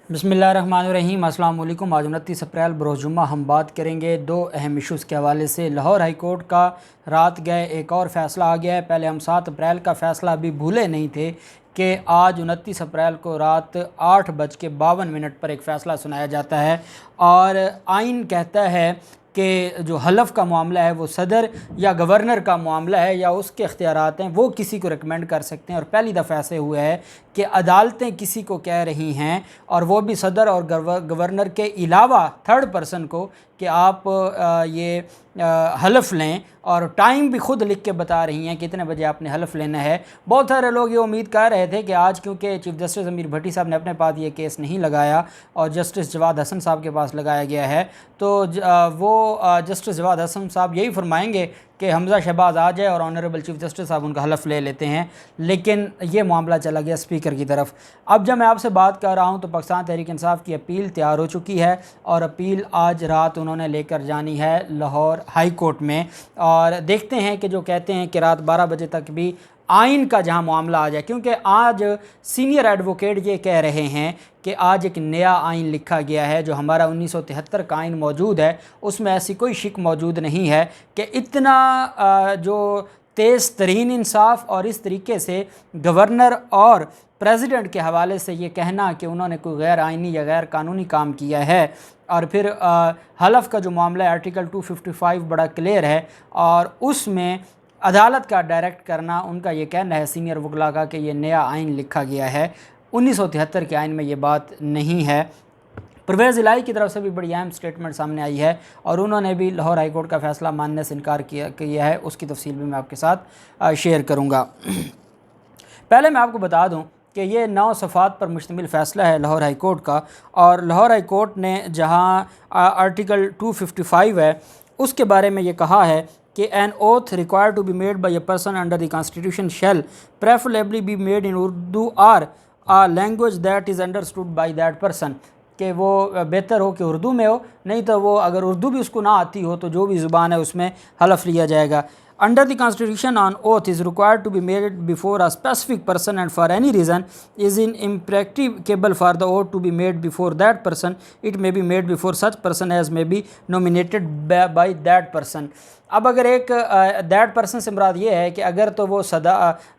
बिस्मिल्लाहिर्रहमानिर्रहीम। अस्सलाम वालेकुम। आज 29 अप्रैल बरोज़ जुम्मा हम बात करेंगे दो अहम इशूज़ के हवाले से। लाहौर हाई कोर्ट का रात गए एक और फ़ैसला आ गया है। पहले हम 7 अप्रैल का फ़ैसला अभी भूले नहीं थे कि आज 29 अप्रैल को रात 8:52 पर एक फ़ैसला सुनाया जाता है और आइन कहता है कि जो हलफ का मामला है वो सदर या गवर्नर का मामला है या उसके इख्तियारात हैं, वो किसी को रिकमेंड कर सकते हैं। और पहली दफ़ा ऐसे हुआ है कि अदालतें किसी को कह रही हैं, और वो भी सदर और गवर्नर के अलावा थर्ड पर्सन को, कि आप ये हलफ लें, और टाइम भी खुद लिख के बता रही हैं कि कितने बजे आपने हलफ लेना है। बहुत सारे लोग ये उम्मीद कर रहे थे कि आज, क्योंकि चीफ़ जस्टिस अमीर भट्टी साहब ने अपने पास ये केस नहीं लगाया और जस्टिस जवाद हसन साहब के पास लगाया गया है, तो जस्टिस जवाद हसन साहब यही फरमाएंगे कि हमज़ा शहबाज आ जाए और ऑनरेबल चीफ़ जस्टिस साहब उनका हलफ ले लेते हैं। लेकिन ये मामला चला गया स्पीकर की तरफ। अब जब मैं आपसे बात कर रहा हूँ तो पाकिस्तान तहरीक इंसाफ की अपील तैयार हो चुकी है और अपील आज रात उन्होंने लेकर जानी है लाहौर हाई कोर्ट में। और देखते हैं कि जो कहते हैं कि रात 12 बजे तक भी आइन का जहां मामला आ जाए, क्योंकि आज सीनियर एडवोकेट ये कह रहे हैं कि आज एक नया आइन लिखा गया है। जो हमारा 1973 का आइन मौजूद है उसमें ऐसी कोई शिक मौजूद नहीं है कि इतना जो तेज़ तरीन इंसाफ और इस तरीके से गवर्नर और प्रेसिडेंट के हवाले से ये कहना कि उन्होंने कोई गैर आइनी या गैर कानूनी काम किया है। और फिर हलफ का जो मामला है आर्टिकल 255 बड़ा क्लियर है और उसमें अदालत का डायरेक्ट करना, उनका ये कहना है सीनियर वकला का कि ये नया आइन लिखा गया है। 1973 के आइन में ये बात नहीं है। परवेज़ इलाही की तरफ से भी बड़ी अहम स्टेटमेंट सामने आई है और उन्होंने भी लाहौर हाई कोर्ट का फ़ैसला मानने से इनकार किया है। उसकी तफसील भी मैं आपके साथ शेयर करूँगा। पहले मैं आपको बता दूँ कि ये 9 सफ़ात पर मुश्तमिल फ़ैसला है लाहौर हाई कोर्ट का। और लाहौर हाई कोर्ट ने जहाँ आर्टिकल 255 है उसके बारे में ये कहा है कि an oath required to be made by a person under the constitution shall preferably be made in Urdu or a language that is understood by that person, कि वो बेहतर हो कि उर्दू में हो, नहीं तो वो अगर उर्दू भी उसको ना आती हो तो जो भी ज़ुबान है उसमें हलफ लिया जाएगा। Under the Constitution, an oath is required to be made before a specific person and for any reason is impracticable for the oath to be made before that person, it may be made before such person as may be nominated by that person. अब अगर एक that person से मुराद ये है कि अगर तो वो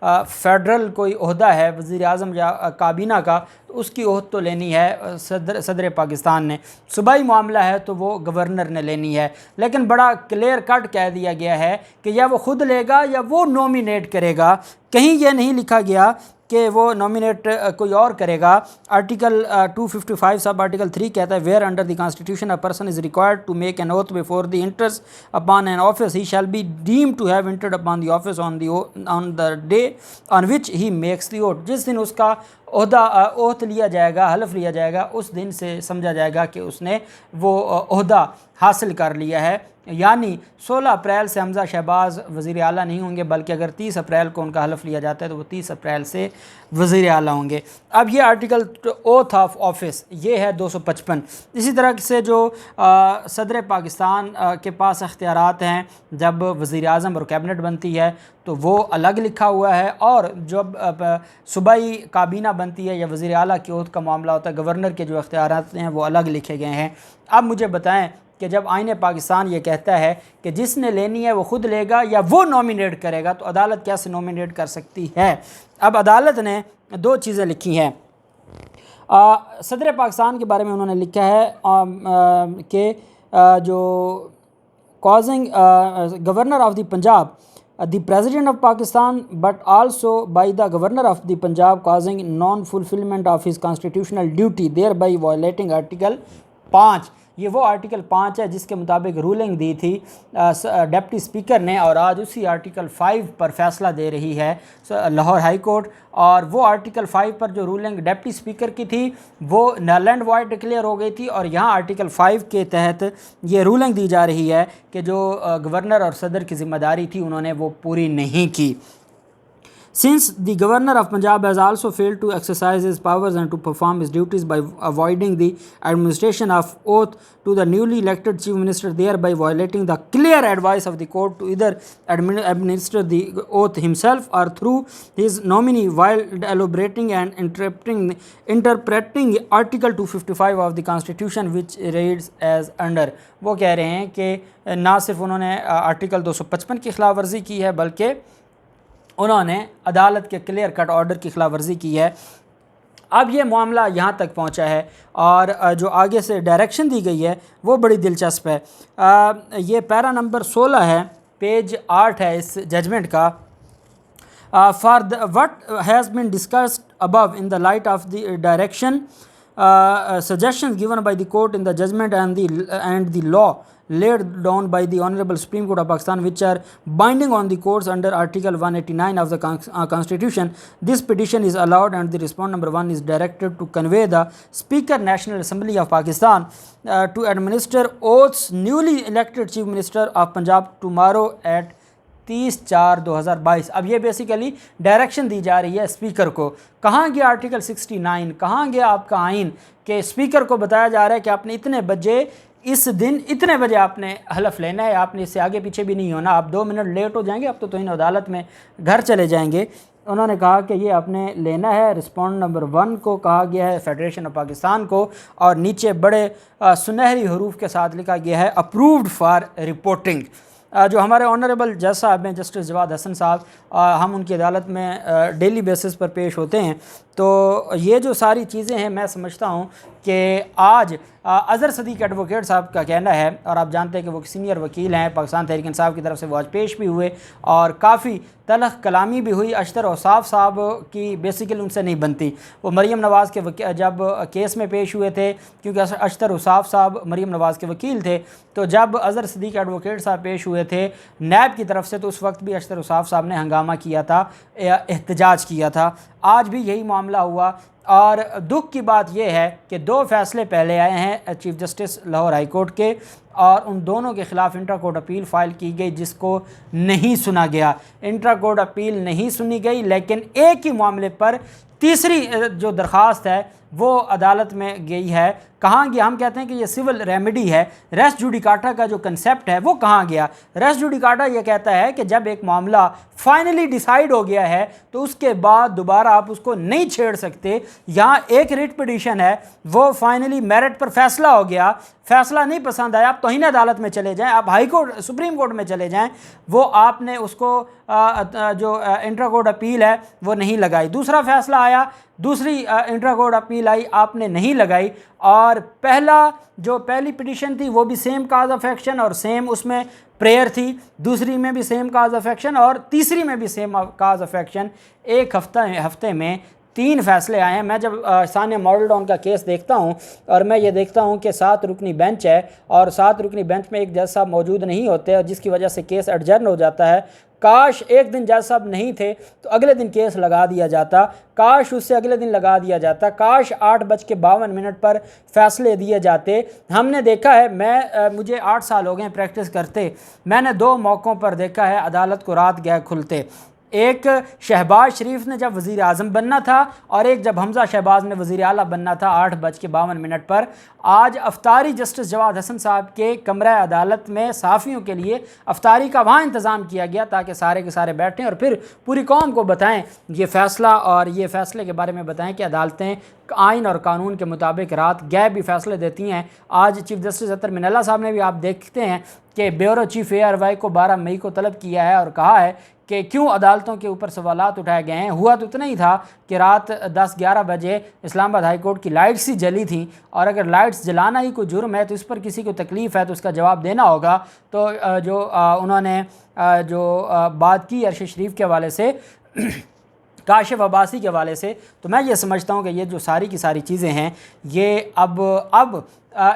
फेडरल कोई ओहदा है वज़ीर आज़म या काबीना का, तो उसकी ओहद तो लेनी है सदर पाकिस्तान ने। सूबाई मामला है तो वो गवर्नर ने लेनी है। लेकिन बड़ा क्लियर कट कह दिया गया है कि या वो खुद लेगा या वो नॉमिनेट करेगा। कहीं ये नहीं लिखा गया कि वो नॉमिनेट कोई और करेगा। आर्टिकल 255 सब आर्टिकल 3 कहता है where under the constitution a person is required to make an oath before the enters upon an office he shall be deemed to have entered upon the office on the day on which he makes the oath. जिस दिन उसका ओहद लिया जाएगा, हलफ लिया जाएगा, उस दिन से समझा जाएगा कि उसने वो ओहदा हासिल कर लिया है। यानी 16 अप्रैल से हमज़ा शहबाज वज़ीर आला नहीं होंगे, बल्कि अगर 30 अप्रैल को उनका हलफ लिया जाता है तो वो 30 अप्रैल से वज़ीर आला होंगे। अब ये आर्टिकल ओथ ऑफ ऑफिस ये है 255। इसी तरह से जो सदर पाकिस्तान के पास अख्तियारात हैं जब वज़ीर आज़म और कैबिनेट बनती है तो वो अलग लिखा हुआ है, और जब सूबाई काबीना बनती है या वज़ीर आला की ओहद का मामला होता है, गवर्नर के जो अख्तियारात हैं वो अलग लिखे गए हैं। अब मुझे बताएं कि जब आईन पाकिस्तान ये कहता है कि जिसने लेनी है वो खुद लेगा या वो नॉमिनेट करेगा, तो अदालत कैसे नॉमिनेट कर सकती है? अब अदालत ने 2 चीज़ें लिखी हैं। सदर पाकिस्तान के बारे में उन्होंने लिखा है कि जो causing governor of the Punjab the president of Pakistan but also by the governor of the Punjab causing non-fulfillment of his constitutional duty thereby violating article 5। ये वो आर्टिकल 5 है जिसके मुताबिक रूलिंग दी थी डिप्टी स्पीकर ने, और आज उसी आर्टिकल 5 पर फैसला दे रही है लाहौर हाई कोर्ट। और वो आर्टिकल 5 पर जो रूलिंग डिप्टी स्पीकर की थी वो नल एंड वॉइड डिक्लेयर हो गई थी, और यहाँ आर्टिकल 5 के तहत ये रूलिंग दी जा रही है कि जो गवर्नर और सदर की ज़िम्मेदारी थी उन्होंने वो पूरी नहीं की। Since the governor of Punjab has also failed to exercise his powers and to perform his duties by avoiding the administration of oath to the newly elected chief minister, thereby violating the clear advice of the court to either administer the oath himself or through his nominee, while elaborating and interpreting Article 255 of the Constitution, which reads as under. वो कह रहे हैं कि ना सिर्फ उन्होंने article 255 की खिलाफ वर्जी की है, बल्कि उन्होंने अदालत के क्लियर कट ऑर्डर की खिलाफ वर्जी की है। अब ये मामला यहाँ तक पहुँचा है और जो आगे से डायरेक्शन दी गई है वो बड़ी दिलचस्प है। ये पैरा नंबर 16 है, पेज 8 है इस जजमेंट का। For the what has been discussed above in the light of the direction suggestions given by the court in the judgment and the law laid down by the Honorable Supreme Court of Pakistan, which are binding on the courts under Article 189 of the Constitution, this petition is allowed and the response number 1 is directed to convey the Speaker National Assembly of Pakistan to administer oaths newly elected Chief Minister of Punjab tomorrow at 30/4/2022। अब ये basically direction दी जा रही है speaker को। कहाँ गया article 69, कहाँ गया आपका आइन कि स्पीकर को बताया जा रहा है कि आपने इतने बजे इस दिन इतने बजे आपने हलफ लेना है, आपने इससे आगे पीछे भी नहीं होना, आप 2 मिनट लेट हो जाएंगे अब तो तौहीन अदालत में घर चले जाएंगे। उन्होंने कहा कि ये आपने लेना है। रिस्पॉन्ड नंबर 1 को कहा गया है फेडरेशन ऑफ पाकिस्तान को, और नीचे बड़े सुनहरी हरूफ के साथ लिखा गया है अप्रूव्ड फॉर रिपोर्टिंग। जो हमारे ऑनरेबल जज साहब हैं, जस्टिस जवाद हसन साहब, हम उनकी अदालत में डेली बेसिस पर पेश होते हैं। तो ये जो सारी चीज़ें हैं, मैं समझता हूँ कि आज अज़हर सदीक एडवोकेट साहब का कहना है, और आप जानते हैं कि वो सीनियर वकील हैं पाकिस्तान तहरीक इंसाफ की तरफ से, वो आज पेश भी हुए और काफ़ी तलख कलामी भी हुई। अशतर औसाफ साहब की बेसिकली उनसे नहीं बनती। वो मरीम नवाज़ के जब केस में पेश हुए थे, क्योंकि अशतर औसाफ साहब मरीम नवाज़ के वकील थे, तो जब अज़हर सदीक एडवोकेट साहब पेश हुए थे नैब की तरफ से, तो उस वक्त भी अशतर औसाफ साहब ने हंगामा किया था, एहतजाज किया था। आज भी यही मामला हुआ। और दुख की बात यह है कि 2 फैसले पहले आए हैं chief justice Lahore high court के, और उन दोनों के ख़िलाफ़ इंट्रा कोर्ट अपील फ़ाइल की गई, जिसको नहीं सुना गया। इंट्रा कोर्ट अपील नहीं सुनी गई, लेकिन एक ही मामले पर तीसरी जो दरख्वास्त है वो अदालत में गई है। कहाँ गया? हम कहते हैं कि ये सिविल रेमेडी है। रेस जुडिकाटा का जो कंसेप्ट है वो कहाँ गया? रेस जुडिकाटा ये कहता है कि जब एक मामला फाइनली डिसाइड हो गया है तो उसके बाद दोबारा आप उसको नहीं छेड़ सकते। यहाँ एक रिट पिटीशन है, वो फाइनली मेरिट पर फैसला हो गया, फैसला नहीं पसंद आया, आप तौहीन अदालत में चले जाएं, आप हाई कोर्ट सुप्रीम कोर्ट में चले जाएं, वो आपने उसको जो इंट्रा कोर्ट अपील है वो नहीं लगाई। दूसरा फैसला आया, दूसरी इंट्रा कोर्ट अपील आई, आपने नहीं लगाई। और पहली पिटीशन थी वो भी सेम काज ऑफ एक्शन और सेम उसमें प्रेयर थी, दूसरी में भी सेम काज ऑफ एक्शन और तीसरी में भी सेम काज ऑफ एक्शन। एक हफ्ते में 3 फैसले आए हैं। मैं जब सानिया मॉडल टाउन का केस देखता हूं और मैं ये देखता हूं कि 7 रुकनी बेंच है और 7 रुकनी बेंच में एक जज साहब मौजूद नहीं होते और जिसकी वजह से केस एडजर्न हो जाता है। काश एक दिन जज साहब नहीं थे तो अगले दिन केस लगा दिया जाता, काश उससे अगले दिन लगा दिया जाता, काश 8:52 पर फैसले दिए जाते। हमने देखा है, मुझे 8 साल हो गए प्रैक्टिस करते, मैंने 2 मौक़ों पर देखा है अदालत को रात गए खुलते। एक शहबाज शरीफ ने जब वज़ीर आज़म बनना था और एक जब हमज़ा शहबाज ने वज़ीर आला बनना था 8:52 पर। आज अफ्तारी जस्टिस जवाद हसन साहब के कमरा अदालत में सहाफ़ियों के लिए अफ्तारी का वहाँ इंतज़ाम किया गया ताकि सारे के सारे बैठें और फिर पूरी कौम को बताएं ये फ़ैसला और ये फ़ैसले के बारे में बताएं कि अदालतें आइन और कानून के मुताबिक रात गैप भी फ़ैसले देती हैं। आज चीफ जस्टिस अतर मिनल्ला साहब ने भी आप देखते हैं कि ब्यूरो चीफ ARY को 12 मई को तलब किया है और कहा है कि क्यों अदालतों के ऊपर सवालात उठाए गए हैं। हुआ तो इतना ही था कि रात 10-11 बजे इस्लामाबाद हाई कोर्ट की लाइट्स ही जली थी, और अगर लाइट्स जलाना ही कोई जुर्म है तो इस पर किसी को तकलीफ़ है तो उसका जवाब देना होगा। तो उन्होंने बात की अरशद शरीफ के हवाले से, काशिफ अब्बासी के हवाले से, तो मैं ये समझता हूँ कि ये जो सारी की सारी चीज़ें हैं ये अब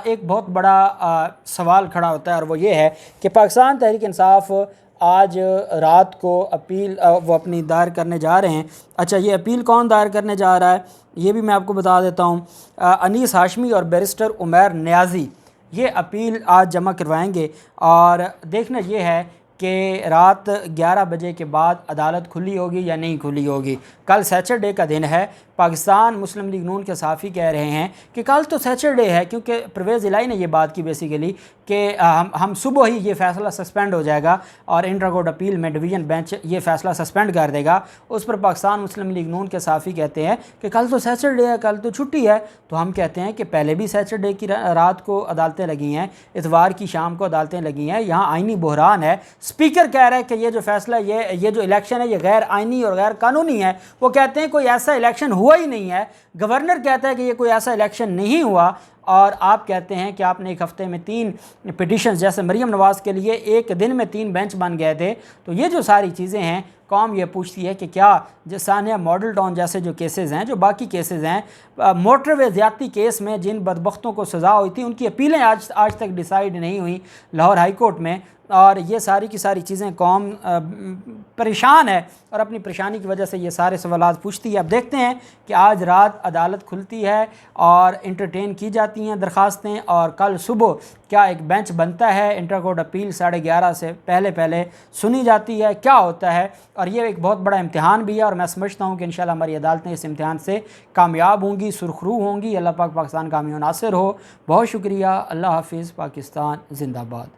एक बहुत बड़ा सवाल खड़ा होता है, और वो ये है कि पाकिस्तान तहरीक इंसाफ आज रात को अपील वो अपनी दायर करने जा रहे हैं। अच्छा, ये अपील कौन दायर करने जा रहा है ये भी मैं आपको बता देता हूँ। अनीस हाशमी और बैरिस्टर उमैर नियाज़ी ये अपील आज जमा करवाएंगे, और देखना ये है कि रात 11 बजे के बाद अदालत खुली होगी या नहीं खुली होगी। कल सैटरडे का दिन है। पाकिस्तान मुस्लिम लीग नून के सहाफ़ी कह रहे हैं कि कल तो सैटरडे है, क्योंकि परवेज़ इलाही ने ये बात की बेसिकली कि हम सुबह ही ये फ़ैसला सस्पेंड हो जाएगा और इंटर कोर्ट अपील में डिवीज़न बेंच ये फ़ैसला सस्पेंड कर देगा। उस पर पाकिस्तान मुस्लिम लीग नून के सहाफ़ी कहते हैं कि कल तो सैटरडे है, कल तो छुट्टी है। तो हम कहते हैं कि पहले भी सैटरडे की रात को अदालतें लगी हैं, इतवार की शाम को अदालतें लगी हैं। यहाँ आइनी बहरान है। स्पीकर कह रहा है कि ये जो फैसला ये जो इलेक्शन है ये गैर आइनी और गैर कानूनी है। वो कहते हैं कोई ऐसा इलेक्शन हुआ ही नहीं है। गवर्नर कहता है कि ये कोई ऐसा इलेक्शन नहीं हुआ, और आप कहते हैं कि आपने एक हफ़्ते में 3 पिटिशन, जैसे मरीम नवाज़ के लिए एक दिन में 3 बेंच बन गए थे। तो ये जो सारी चीज़ें हैं, कौम ये पूछती है कि क्या जो सानिया मॉडल टाउन जैसे जो केसेस हैं, जो बाकी केसेस हैं, मोटरवे ज़्यादती केस में जिन बदबख्तों को सज़ा हुई थी उनकी अपीलें आज तक डिसाइड नहीं हुई लाहौर हाई कोर्ट में। और ये सारी की सारी चीज़ें कौम परेशान है और अपनी परेशानी की वजह से ये सारे सवालात पूछती है। अब देखते हैं कि आज रात अदालत खुलती है और इंटरटेन की जाती हैं दरख्वास्तें, और कल सुबह क्या एक बेंच बनता है, इंटर कोर्ट अपील 11:30 से पहले सुनी जाती है, क्या होता है। और ये एक बहुत बड़ा इम्तिहान भी है, और मैं समझता हूँ कि इंशाल्लाह हमारी अदालतें इस इम्तिहान से कामयाब होंगी, सुरखरू होंगी। अल्लाह पाक पाकिस्तान का हामी नासिर हो। बहुत शुक्रिया। अल्लाह हाफिज़। पाकिस्तान जिंदाबाद।